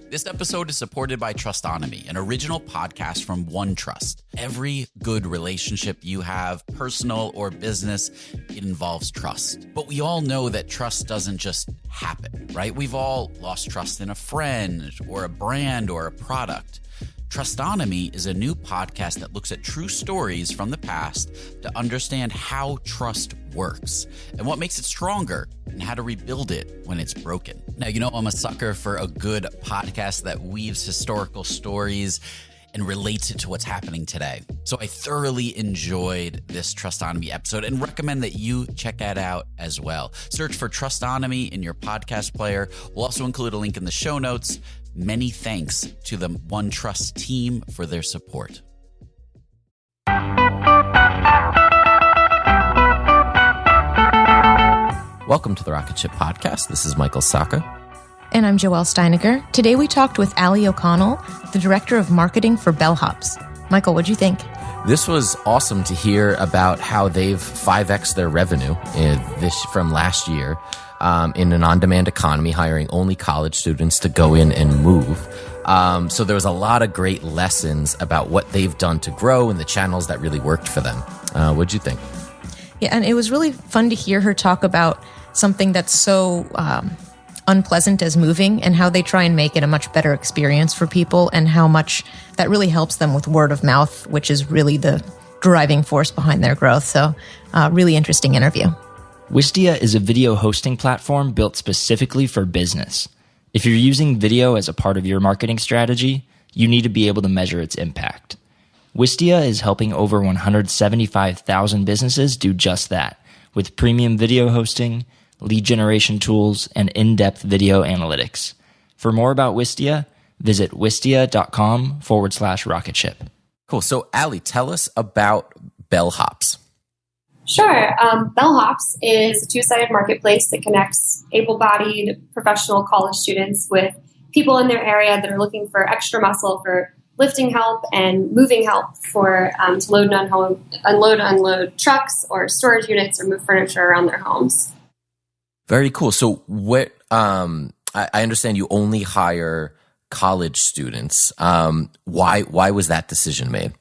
This episode is supported by Trustonomy, an original podcast from OneTrust. Every good relationship you have, personal or business, it involves trust. But we all know that trust doesn't just happen, right? We've all lost trust in a friend or a brand or a product. Trustonomy is a new podcast that looks at true stories from the past to understand how trust works and what makes it stronger and how to rebuild it when it's broken. Now, you know, I'm a sucker for a good podcast that weaves historical stories and relates it to what's happening today. So I thoroughly enjoyed this Trustonomy episode and recommend that you check that out as well. Search for Trustonomy in your podcast player. We'll also include a link in the show notes. Many thanks to the OneTrust team for their support. Welcome to the Rocketship podcast. This is Michael Sacca. And I'm Joelle Steiniger. Today we talked with Allie O'Connell, the Director of Marketing for Bellhops. Michael, what'd you think? This was awesome to hear about how they've 5x their revenue from last year in an on-demand economy, hiring only college students to go in and move. So there was a lot of great lessons about what they've done to grow and the channels that really worked for them. What'd you think? Yeah, and it was really fun to hear her talk about something that's so unpleasant as moving and how they try and make it a much better experience for people and how much that really helps them with word of mouth, which is really the driving force behind their growth. So really interesting interview. Wistia is a video hosting platform built specifically for business. If you're using video as a part of your marketing strategy, you need to be able to measure its impact. Wistia is helping over 175,000 businesses do just that, with premium video hosting, lead generation tools, and in-depth video analytics. For more about Wistia, visit wistia.com/rocketship. Cool. So, Allie, tell us about Bellhops. Sure. Bellhops is a two-sided marketplace that connects able-bodied professional college students with people in their area that are looking for extra muscle for lifting help and moving help for to load and unload trucks or storage units or move furniture around their homes. Very cool. So what I understand you only hire college students. Why was that decision made?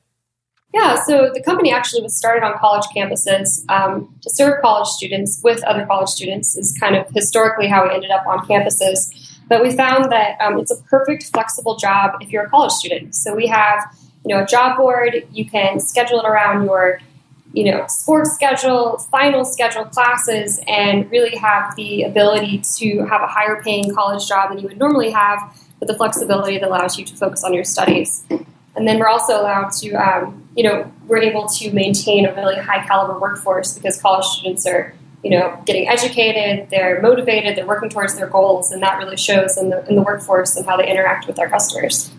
Yeah, so the company actually was started on college campuses to serve college students with other college students is kind of historically how we ended up on campuses. But we found that it's a perfect flexible job if you're a college student. So we have, a job board. You can schedule it around your, sports schedule, final schedule, classes, and really have the ability to have a higher paying college job than you would normally have with the flexibility that allows you to focus on your studies. And then we're also allowed to, we're able to maintain a really high caliber workforce because college students are, getting educated, they're motivated, they're working towards their goals, and that really shows in the workforce and how they interact with their customers.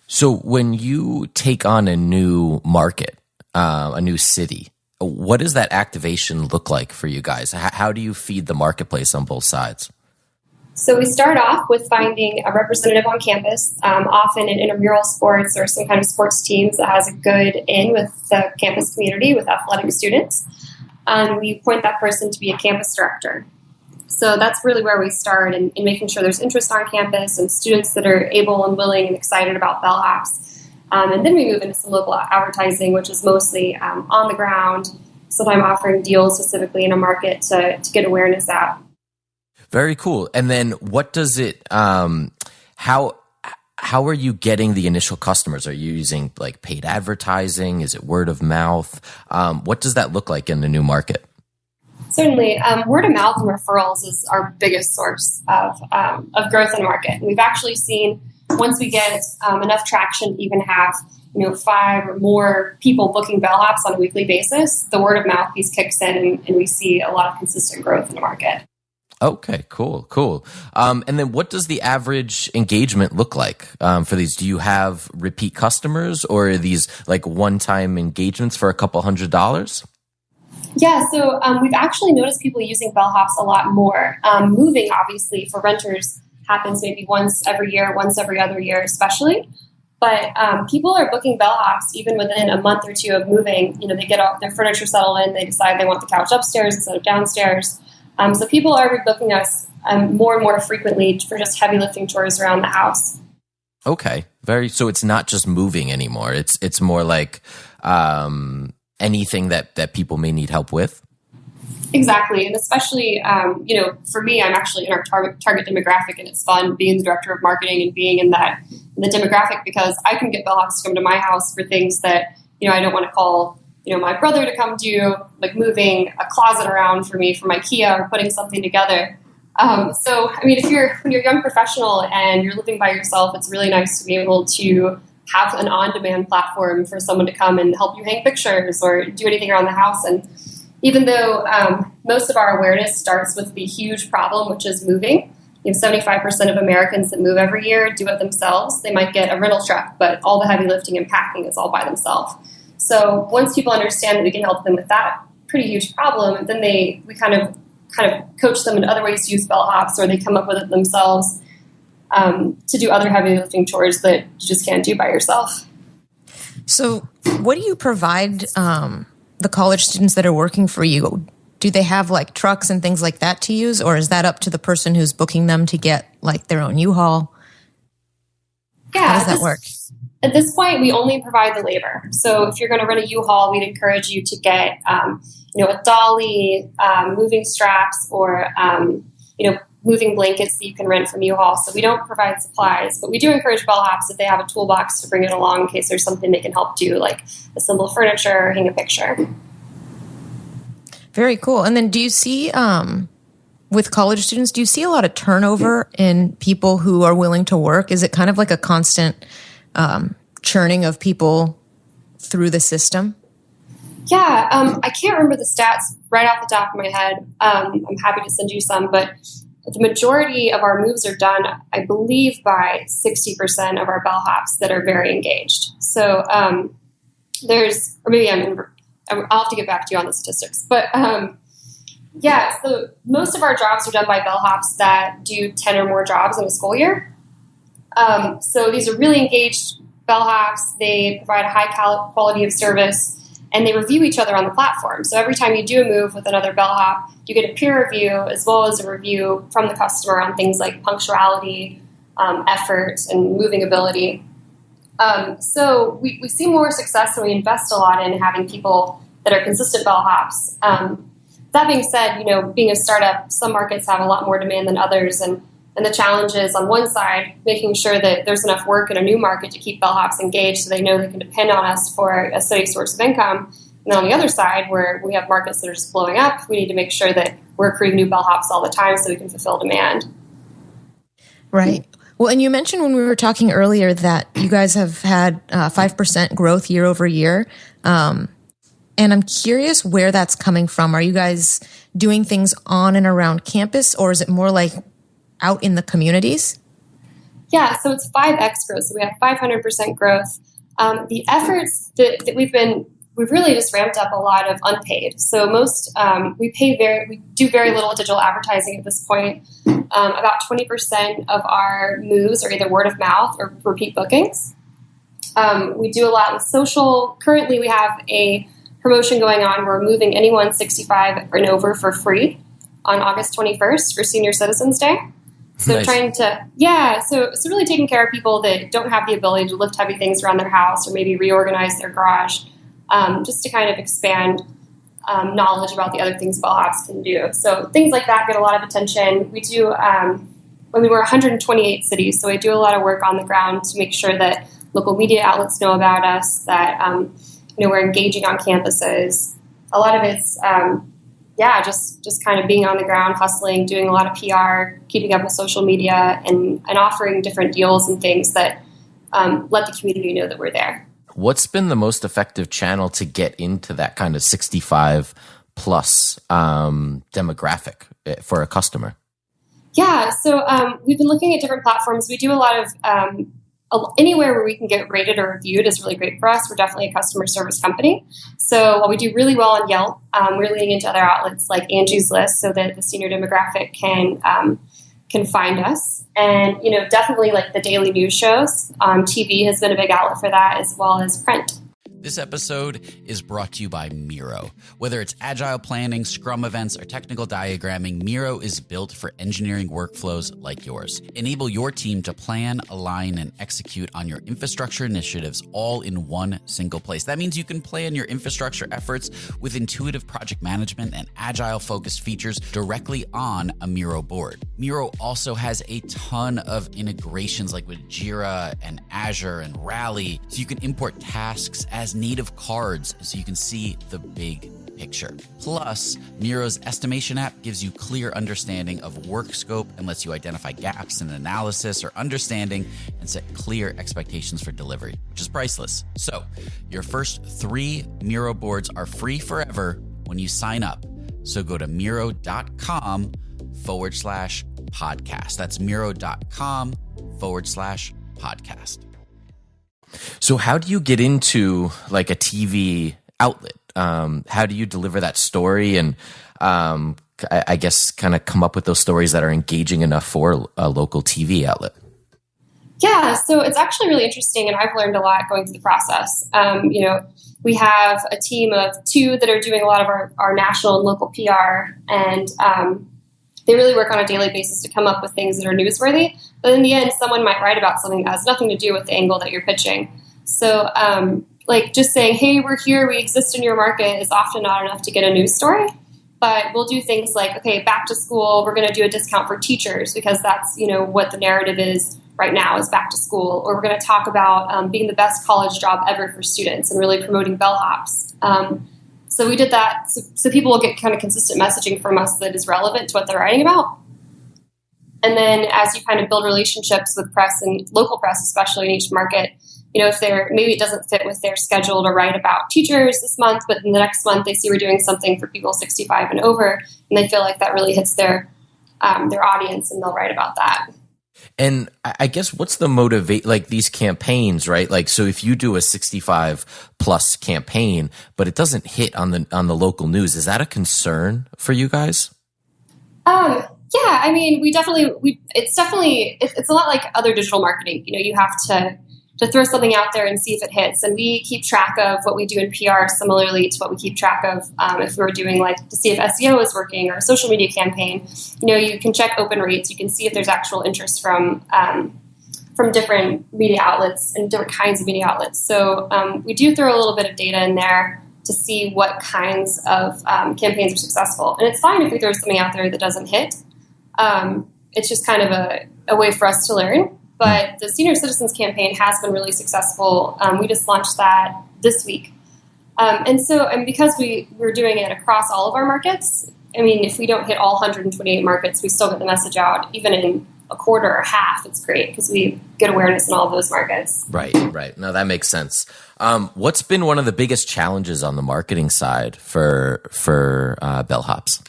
So when you take on a new market, a new city, what does that activation look like for you guys? How do you feed the marketplace on both sides? So we start off with finding a representative on campus, often in intramural sports or some kind of sports teams that has a good in with the campus community, with athletic students. We appoint that person to be a campus director. So that's really where we start in making sure there's interest on campus and students that are able and willing and excited about Bellhops. And then we move into some local advertising, which is mostly on the ground, sometimes offering deals specifically in a market to get awareness out. Very cool. And then what does it, how are you getting the initial customers? Are you using like paid advertising? Is it word of mouth? What does that look like in the new market? Certainly. Word of mouth and referrals is our biggest source of growth in the market. And we've actually seen once we get enough traction to even have 5 or more people booking Bellhops on a weekly basis, the word of mouth piece kicks in and we see a lot of consistent growth in the market. Okay, cool. And then what does the average engagement look like for these? Do you have repeat customers or are these like one-time engagements for a couple $100s? Yeah, so we've actually noticed people using Bellhops a lot more. Moving, obviously, for renters happens maybe once every year, once every other year especially. But people are booking Bellhops even within a month or two of moving. They get all their furniture settled in, they decide they want the couch upstairs instead of downstairs. So people are rebooking us more and more frequently for just heavy lifting chores around the house. Okay. So it's not just moving anymore. It's more like anything that people may need help with. Exactly. And especially, for me, I'm actually in our target demographic, and it's fun being the director of marketing and being in the demographic, because I can get Bellhops to come to my house for things that, I don't want to call, my brother to come do, like moving a closet around for me from IKEA or putting something together. When you're a young professional and you're living by yourself, it's really nice to be able to have an on-demand platform for someone to come and help you hang pictures or do anything around the house. And even though most of our awareness starts with the huge problem, which is moving, 75% of Americans that move every year do it themselves. They might get a rental truck, but all the heavy lifting and packing is all by themselves. So once people understand that we can help them with that pretty huge problem, then we kind of coach them in other ways to use Bellhops, or they come up with it themselves to do other heavy lifting chores that you just can't do by yourself. So what do you provide the college students that are working for you? Do they have like trucks and things like that to use, or is that up to the person who's booking them to get like their own U-Haul? Yeah, how does that work? At this point, we only provide the labor. So if you're going to rent a U-Haul, we'd encourage you to get, a dolly, moving straps, or, moving blankets that you can rent from U-Haul. So we don't provide supplies, but we do encourage Bellhops if they have a toolbox to bring it along in case there's something they can help do, like assemble furniture or hang a picture. Very cool. And then do you see, with college students, do you see a lot of turnover in people who are willing to work? Is it kind of like a constant churning of people through the system? Yeah, I can't remember the stats right off the top of my head. I'm happy to send you some, but the majority of our moves are done, I believe, by 60% of our Bellhops that are very engaged. So I'll have to get back to you on the statistics. But so most of our jobs are done by Bellhops that do 10 or more jobs in a school year. So these are really engaged Bellhops. They provide a high quality of service, and they review each other on the platform. So every time you do a move with another Bellhop, you get a peer review as well as a review from the customer on things like punctuality, effort, and moving ability. So we see more success, and we invest a lot in having people that are consistent Bellhops. That being said, being a startup, some markets have a lot more demand than others, and the challenge is, on one side, making sure that there's enough work in a new market to keep Bellhops engaged so they know they can depend on us for a steady source of income. And then on the other side, where we have markets that are just blowing up, we need to make sure that we're creating new Bellhops all the time so we can fulfill demand. Right. Well, and you mentioned when we were talking earlier that you guys have had 5% growth year over year. And I'm curious where that's coming from. Are you guys doing things on and around campus, or is it more like out in the communities? Yeah, so it's 5x growth. So we have 500% growth. The efforts that we've really just ramped up a lot of unpaid. So we do very little digital advertising at this point. About 20% of our moves are either word of mouth or repeat bookings. We do a lot with social. Currently, we have a promotion going on. We're moving anyone 65 and over for free on August 21st for Senior Citizens Day. So nice. So really taking care of people that don't have the ability to lift heavy things around their house or maybe reorganize their garage, just to kind of expand knowledge about the other things Bellhops can do. So things like that get a lot of attention. We do, we're 128 cities, so I do a lot of work on the ground to make sure that local media outlets know about us, that we're engaging on campuses. A lot of it's just kind of being on the ground, hustling, doing a lot of PR, keeping up with social media, and offering different deals and things that let the community know that we're there. What's been the most effective channel to get into that kind of 65 plus demographic for a customer? Yeah, so we've been looking at different platforms. We do a lot of anywhere where we can get rated or reviewed is really great for us. We're definitely a customer service company. So while we do really well on Yelp, we're leaning into other outlets like Angie's List so that the senior demographic can find us. And, definitely like the daily news shows. TV has been a big outlet for that, as well as print. This episode is brought to you by Miro. Whether it's agile planning, scrum events, or technical diagramming, Miro is built for engineering workflows like yours. Enable your team to plan, align, and execute on your infrastructure initiatives all in one single place. That means you can plan your infrastructure efforts with intuitive project management and agile-focused features directly on a Miro board. Miro also has a ton of integrations like with Jira and Azure and Rally, so you can import tasks as native cards so you can see the big picture. Plus, Miro's estimation app gives you clear understanding of work scope and lets you identify gaps in analysis or understanding and set clear expectations for delivery, which is priceless. So, your first 3 Miro boards are free forever when you sign up. So go to Miro.com/podcast. That's Miro.com/podcast. So how do you get into like a TV outlet? How do you deliver that story and I guess kind of come up with those stories that are engaging enough for a local TV outlet? Yeah, so it's actually really interesting, and I've learned a lot going through the process. We have a team of 2 that are doing a lot of our national and local PR, and they really work on a daily basis to come up with things that are newsworthy. But in the end, someone might write about something that has nothing to do with the angle that you're pitching. So like just saying, hey, we're here, we exist in your market is often not enough to get a news story. But we'll do things like, okay, back to school, we're going to do a discount for teachers because that's, what the narrative is right now is back to school. Or we're going to talk about being the best college job ever for students and really promoting Bellhops. So we did that so people will get kind of consistent messaging from us that is relevant to what they're writing about. And then as you kind of build relationships with press and local press, especially in each market, if maybe it doesn't fit with their schedule to write about teachers this month, but in the next month they see we're doing something for people 65 and over, and they feel like that really hits their audience, and they'll write about that. And I guess what's the motivate, like these campaigns, right? Like, so if you do a 65 plus campaign, but it doesn't hit on the local news, is that a concern for you guys? Yeah, I mean, it's a lot like other digital marketing. You have to throw something out there and see if it hits. And we keep track of what we do in PR similarly to what we keep track of if we were doing to see if SEO is working or a social media campaign. You can check open rates. You can see if there's actual interest from different media outlets and different kinds of media outlets. So we do throw a little bit of data in there to see what kinds of campaigns are successful. And it's fine if we throw something out there that doesn't hit. It's just kind of a way for us to learn. But the Senior Citizens campaign has been really successful. We just launched that this week. And because we're doing it across all of our markets, I mean, if we don't hit all 128 markets, we still get the message out. Even in a quarter or half, it's great because we get awareness in all of those markets. Right. No, that makes sense. What's been one of the biggest challenges on the marketing side for Bellhops?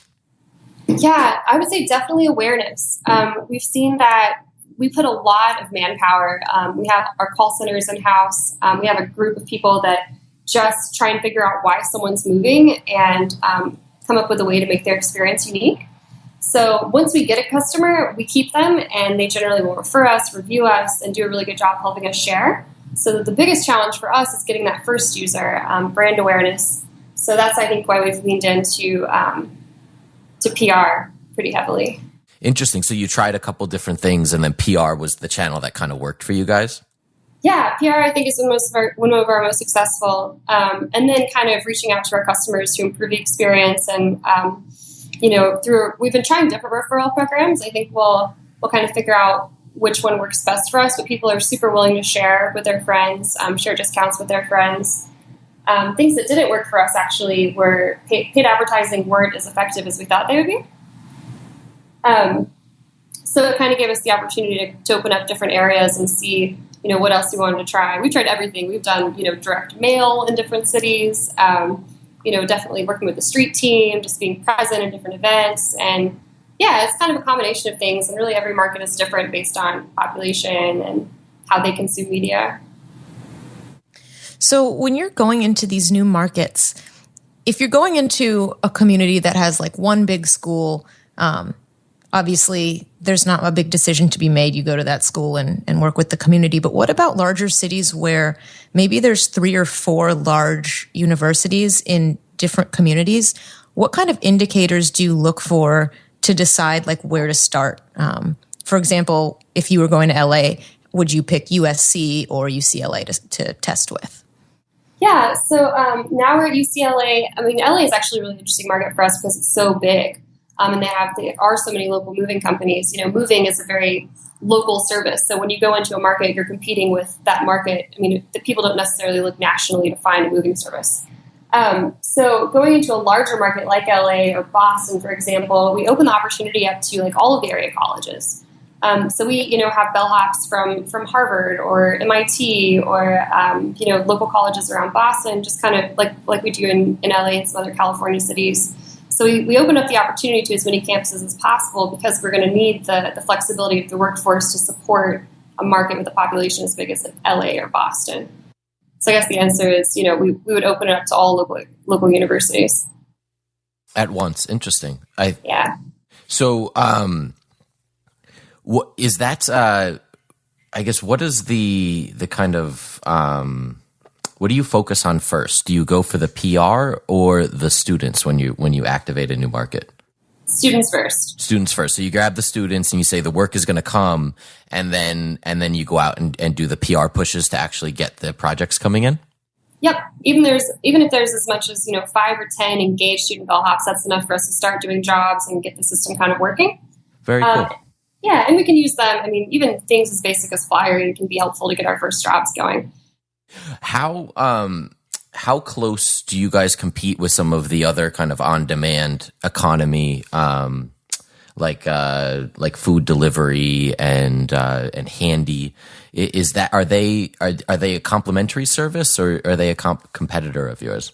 Yeah, I would say definitely awareness. We've seen that we put a lot of manpower. We have our call centers in-house. We have a group of people that just try and figure out why someone's moving and come up with a way to make their experience unique. So once we get a customer, we keep them, and they generally will refer us, review us, and do a really good job helping us share. So the biggest challenge for us is getting that first user, brand awareness. So that's, I think, why we've leaned into to PR pretty heavily. Interesting. So you tried a couple different things, and then PR was the channel that kind of worked for you guys? Yeah, PR I think is one of our most successful. And then kind of reaching out to our customers to improve the experience. And, we've been trying different referral programs. I think we'll kind of figure out which one works best for us. But people are super willing to share with their friends, share discounts with their friends. Things that didn't work for us actually were paid advertising weren't as effective as we thought they would be. So it kind of gave us the opportunity to open up different areas and see, what else we wanted to try. We tried everything. We've done, direct mail in different cities, definitely working with the street team, just being present in different events. And yeah, it's kind of a combination of things. And really every market is different based on population and how they consume media. So when you're going into these new markets, if you're going into a community that has like one big school, obviously there's not a big decision to be made. You go to that school and work with the community. But what about larger cities where maybe there's 3 or 4 large universities in different communities? What kind of indicators do you look for to decide like where to start? For example, if you were going to LA, would you pick USC or UCLA to test with? Yeah, so now we're at UCLA. I mean, LA is actually a really interesting market for us because it's so big. And there are so many local moving companies. You know, moving is a very local service. So when you go into a market, you're competing with that market. I mean, the people don't necessarily look nationally to find a moving service. So going into a larger market like LA or Boston, for example, we open the opportunity up to like all of the area colleges. So we, have bellhops from Harvard or MIT or, local colleges around Boston, just kind of like we do in LA and some other California cities. So we open up the opportunity to as many campuses as possible because we're going to need the flexibility of the workforce to support a market with a population as big as like LA or Boston. So I guess the answer is, we would open it up to all local universities. At once. Interesting. Yeah. So, what is that? I guess what is the kind of what do you focus on first? Do you go for the PR or the students when you activate a new market? Students first. Students first. So you grab the students and you say the work is going to come, and then you go out and do the PR pushes to actually get the projects coming in. Yep. Even if there's as much as 5 or 10 engaged student bellhops, that's enough for us to start doing jobs and get the system kind of working. Very cool. Yeah, and we can use them. I mean, even things as basic as flyering can be helpful to get our first jobs going. How close do you guys compete with some of the other kind of on-demand economy, like food delivery and Handy? Are they a complementary service or are they a competitor of yours?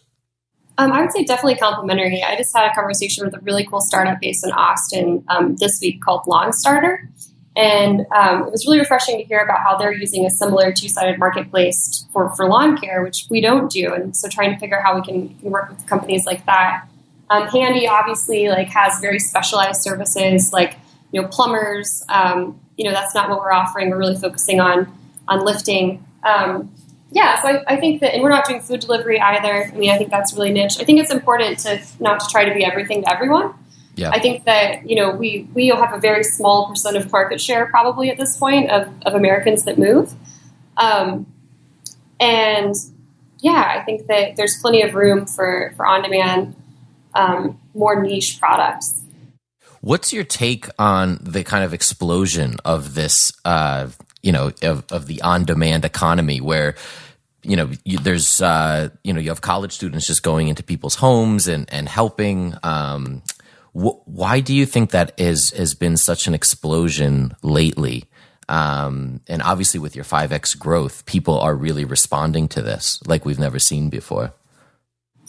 I would say definitely complementary. I just had a conversation with a really cool startup based in Austin this week called Lawn Starter. And it was really refreshing to hear about how they're using a similar two-sided marketplace for lawn care, which we don't do. And so trying to figure out how we can work with companies like that. Handy obviously has very specialized services like, plumbers. That's not what we're offering. We're really focusing on lifting. So I think that, and we're not doing food delivery either. I mean, I think that's really niche. I think it's important to not to try to be everything to everyone. Yeah. I think that, we have a very small % of market share probably at this point of Americans that move. I think that there's plenty of room for on-demand, more niche products. What's your take on the kind of explosion of this, of the on-demand economy where, there's, you have college students just going into people's homes and helping. Why do you think that has been such an explosion lately? And obviously with your 5x growth, people are really responding to this like we've never seen before.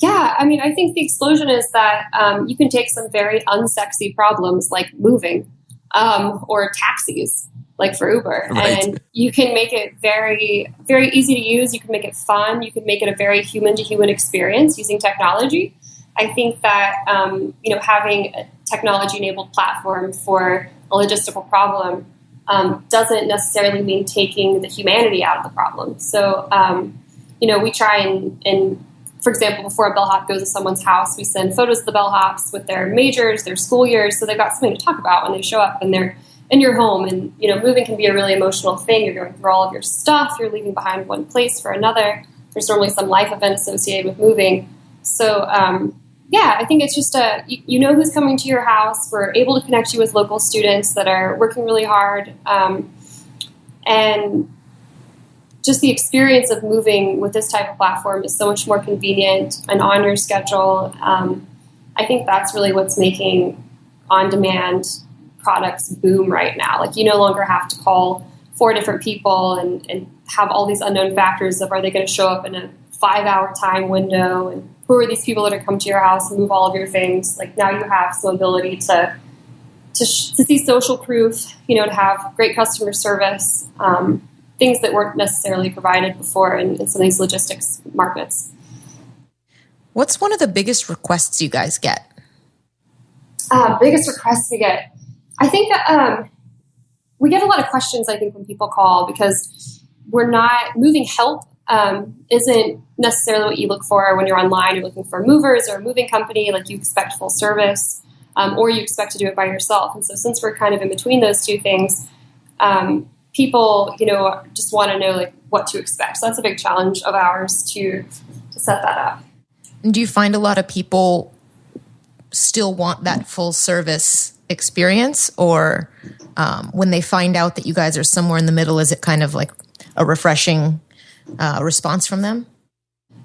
Yeah, I mean, I think the explosion is that you can take some very unsexy problems like moving or taxis, like for Uber, right. And you can make it very, very easy to use. You can make it fun. You can make it a very human-to-human experience using technology. I think that, having a technology-enabled platform for a logistical problem doesn't necessarily mean taking the humanity out of the problem. So, we try and, for example, before a bellhop goes to someone's house, we send photos of the bellhops with their majors, their school years, so they've got something to talk about when they show up and they're in your home. And, moving can be a really emotional thing. You're going through all of your stuff. You're leaving behind one place for another. There's normally some life event associated with moving. So, I think it's just who's coming to your house. We're able to connect you with local students that are working really hard. And just the experience of moving with this type of platform is so much more convenient and on your schedule. I think that's really what's making on-demand products boom right now. Like, you no longer have to call 4 different people and have all these unknown factors of are they going to show up in a 5-hour time window, and who are these people that are come to your house and move all of your things. Like, now you have some ability to see social proof, to have great customer service, things that weren't necessarily provided before in some of these logistics markets. What's one of the biggest requests you guys get? Biggest requests we get? I think we get a lot of questions, I think, when people call, because we're not moving help isn't necessarily what you look for when you're online. You're looking for movers or a moving company, like you expect full service, or you expect to do it by yourself. And so since we're kind of in between those two things, people, just want to know like what to expect. So that's a big challenge of ours to set that up. Do you find a lot of people still want that full service experience, or when they find out that you guys are somewhere in the middle, is it kind of like a refreshing response from them?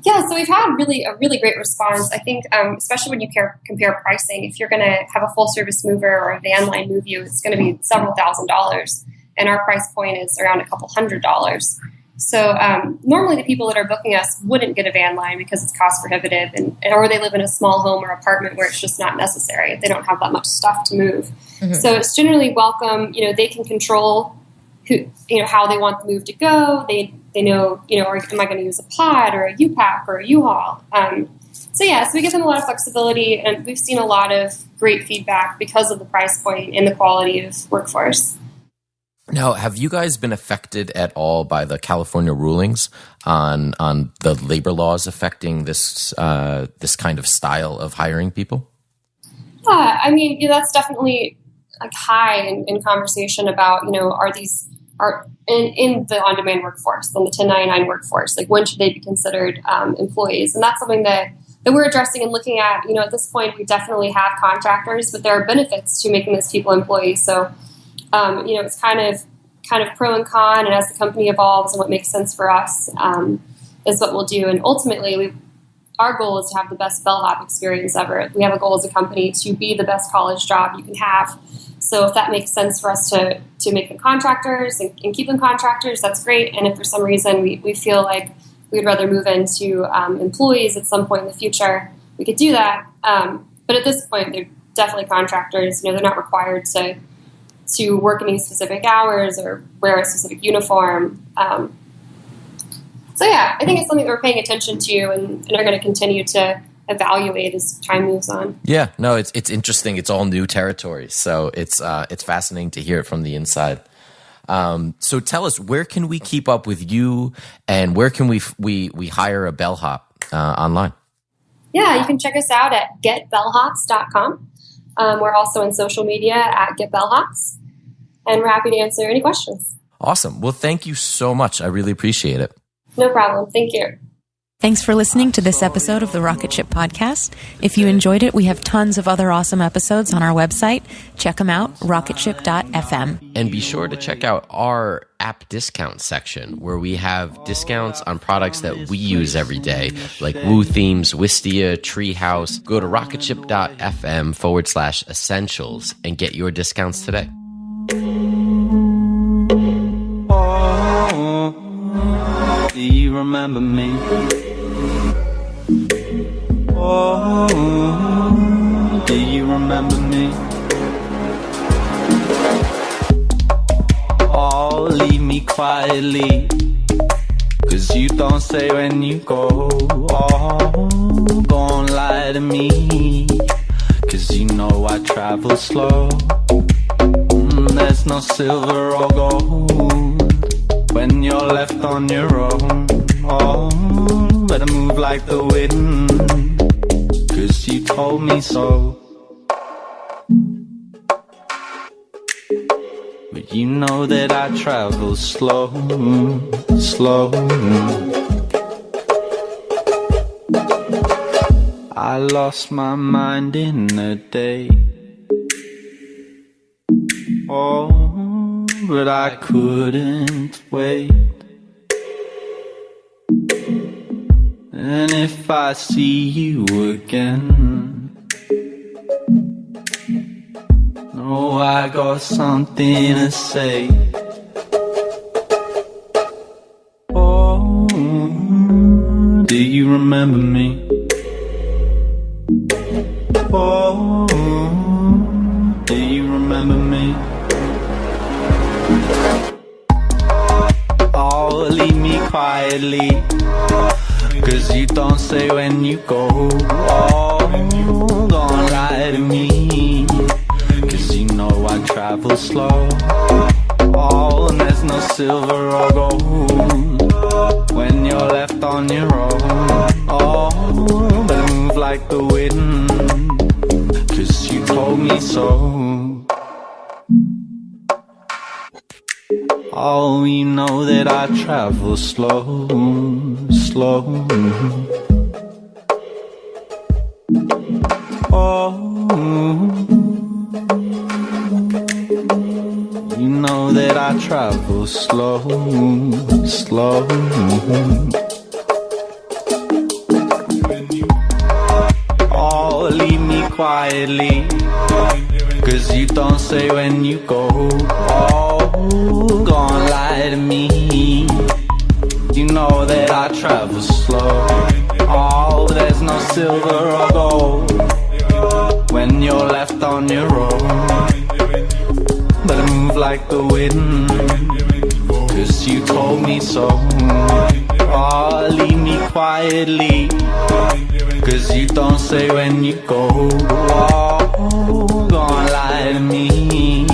Yeah, so we've had a really great response. I think, especially when you compare pricing, if you're going to have a full service mover or a van line move you, it's going to be several $1,000s, and our price point is around a couple $100s. So normally the people that are booking us wouldn't get a van line because it's cost prohibitive, or they live in a small home or apartment where it's just not necessary. They don't have that much stuff to move. Mm-hmm. So it's generally welcome. They can control how they want the move to go. They know, or am I going to use a pod or a U-Pack or a U-Haul? So we give them a lot of flexibility, and we've seen a lot of great feedback because of the price point and the quality of workforce. Now, have you guys been affected at all by the California rulings on the labor laws affecting this kind of style of hiring people? Yeah, I mean, that's definitely like high in conversation about, are in the on-demand workforce and the 1099 workforce, like when should they be considered employees? And that's something that we're addressing and looking at. At this point, we definitely have contractors, but there are benefits to making those people employees. So, it's kind of pro and con, and as the company evolves and what makes sense for us is what we'll do. And ultimately, our goal is to have the best bellhop experience ever. We have a goal as a company to be the best college job you can have. So if that makes sense for us to make them contractors and keep them contractors, that's great. And if for some reason we feel like we'd rather move into employees at some point in the future, we could do that. But at this point, they're definitely contractors. They're not required to work any specific hours or wear a specific uniform. I think it's something that we're paying attention to and are going to continue to evaluate as time moves on. Yeah, no, it's interesting. It's all new territory, so it's fascinating to hear it from the inside. So tell us, where can we keep up with you, and where can we hire a bellhop online? Yeah, you can check us out at getbellhops.com. We're also on social media at getbellhops, and we're happy to answer any questions. Awesome. Well, thank you so much. I really appreciate it. No problem. Thank you. Thanks for listening to this episode of the Rocketship podcast. If you enjoyed it, we have tons of other awesome episodes on our website. Check them out, rocketship.fm. And be sure to check out our app discount section, where we have discounts on products that we use every day, like Woo Themes, Wistia, Treehouse. Go to rocketship.fm/essentials and get your discounts today. Do you remember me? Oh, do you remember me? Oh, leave me quietly, 'cause you don't say when you go. Oh, don't lie to me, 'cause you know I travel slow. There's no silver or gold when you're left on your own. Oh, better move like the wind, 'cause you told me so. But you know that I travel slow, slow. I lost my mind in a day. Oh, but I couldn't wait. And if I see you again, oh, I got something to say. Oh, do you remember me? Oh, do you remember me? Oh, leave me quietly, 'cause you don't say when you go. Oh, don't lie to me, 'cause you know I try travel slow. Oh, and there's no silver or gold when you're left on your own. Oh, but move like the wind, 'cause you told me so. Oh, you know that I travel slow, slow. Oh, you know that I travel slow, slow. Oh, leave me quietly, 'cause you don't say when you go. Oh, go on, lie to me. You know that I travel slow. Oh, there's no silver or gold when you're left on your own. But I move like the wind, 'cause you told me so. Oh, leave me quietly, 'cause you don't say when you go. Oh, go on, lie to me,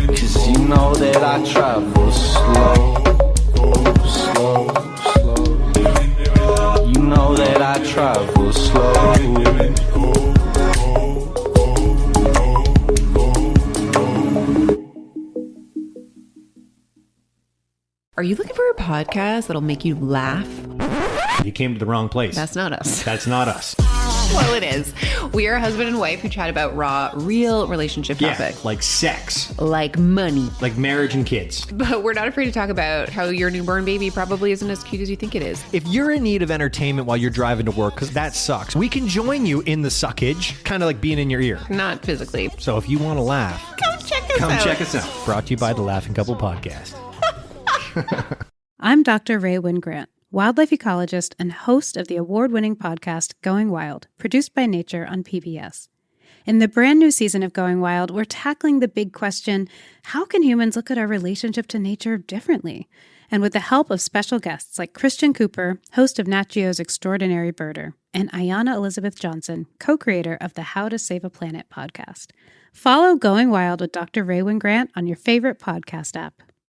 'cause you know that I travel slow, slow, slow. You know that I travel slow. Are you looking for a podcast that'll make you laugh? You came to the wrong place. That's not us. That's not us. Well, it is. We are a husband and wife who chat about raw, real relationship topics. Like sex. Like money. Like marriage and kids. But we're not afraid to talk about how your newborn baby probably isn't as cute as you think it is. If you're in need of entertainment while you're driving to work, because that sucks, we can join you in the suckage, kind of like being in your ear. Not physically. So if you want to laugh, Come check us out. come check us out. Brought to you by the Laughing Couple Podcast. I'm Dr. Ray Wingrant, wildlife ecologist and host of the award-winning podcast Going Wild, produced by Nature on PBS. In the brand new season of Going Wild, we're tackling the big question, how can humans look at our relationship to nature differently? And with the help of special guests like Christian Cooper, host of Nat Geo's Extraordinary Birder, and Ayanna Elizabeth Johnson, co-creator of the How to Save a Planet podcast. Follow Going Wild with Dr. Ray Wingrant on your favorite podcast app.